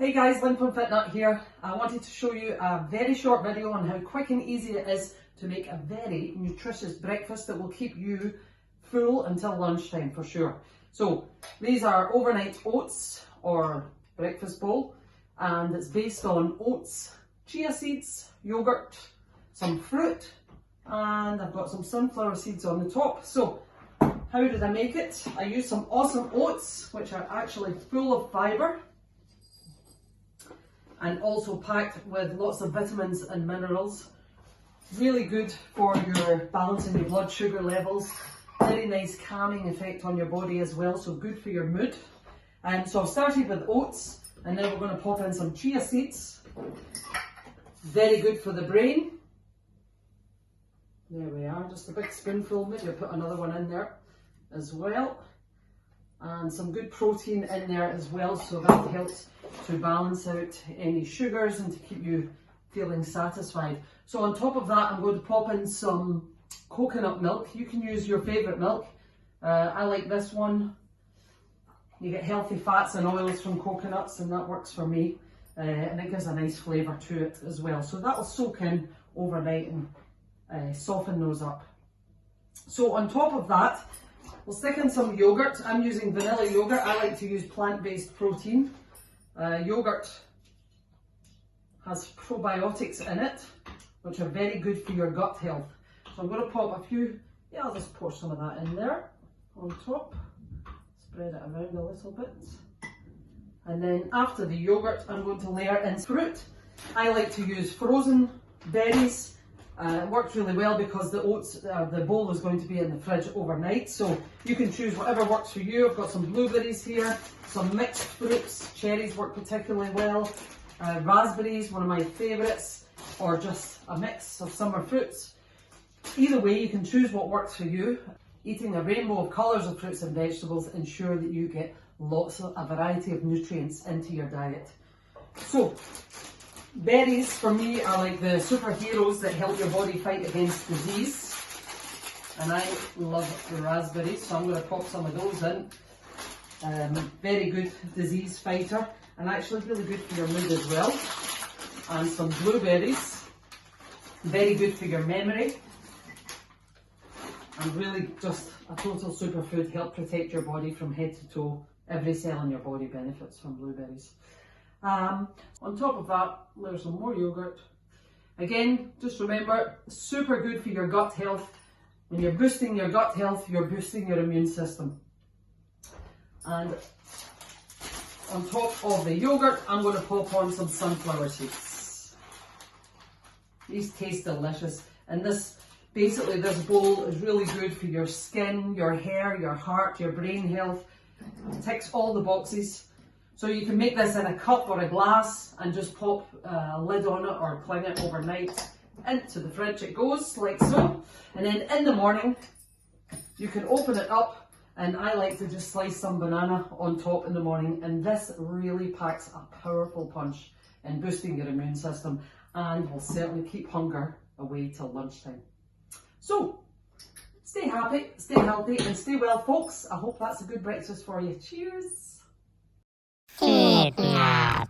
Hey guys, Lynne from Fitnut here. I wanted to show you a very short video on how quick and easy it is to make a very nutritious breakfast that will keep you full until lunchtime for sure. So these are overnight oats or breakfast bowl, and it's based on oats, chia seeds, yogurt, some fruit, and I've got some sunflower seeds on the top. So how did I make it? I used some awesome oats, which are actually full of fibre and also packed with lots of vitamins and minerals. Really good for your balancing your blood sugar levels. Very nice calming effect on your body as well, so good for your mood. So I've started with oats, and then we're going to pop in some chia seeds. Very good for the brain. There we are, just a big spoonful, maybe I'll put another one in there as well. And some good protein in there as well, so that helps to balance out any sugars and to keep you feeling satisfied. So on top of that, I'm going to pop in some coconut milk. You can use your favourite milk. I like this one. You get healthy fats and oils from coconuts, and that works for me. And it gives a nice flavour to it as well. So that will soak in overnight and soften those up. So on top of that, we'll stick in some yogurt. I'm using vanilla yogurt. I like to use plant-based protein. Yogurt has probiotics in it, which are very good for your gut health. So I'm going to pop a few, I'll just pour some of that in there on top. Spread it around a little bit. And then after the yogurt, I'm going to layer in fruit. I like to use frozen berries. It works really well because the oats, the bowl is going to be in the fridge overnight, so you can choose whatever works for you. I've got some blueberries here, some mixed fruits, cherries work particularly well, raspberries, one of my favourites, or just a mix of summer fruits. Either way, you can choose what works for you. Eating a rainbow of colours of fruits and vegetables ensure that you get a variety of nutrients into your diet. So, berries for me are like the superheroes that help your body fight against disease, and I love the raspberries, so I'm going to pop some of those in. Very good disease fighter, and actually really good for your mood as well. And some blueberries, very good for your memory, and really just a total superfood. Help protect your body from head to toe. Every cell in your body benefits from blueberries. On top of that, there's some more yogurt. Again, just remember, super good for your gut health. When you're boosting your gut health, you're boosting your immune system. And on top of the yogurt, I'm going to pop on some sunflower seeds. These taste delicious. And this bowl is really good for your skin, your hair, your heart, your brain health. It ticks all the boxes. So you can make this in a cup or a glass and just pop a lid on it or cling it overnight. Into the fridge it goes, like so. And then in the morning, you can open it up, and I like to just slice some banana on top in the morning, and this really packs a powerful punch in boosting your immune system and will certainly keep hunger away till lunchtime. So, stay happy, stay healthy, and stay well, folks. I hope that's a good breakfast for you. Cheers! Fitnut.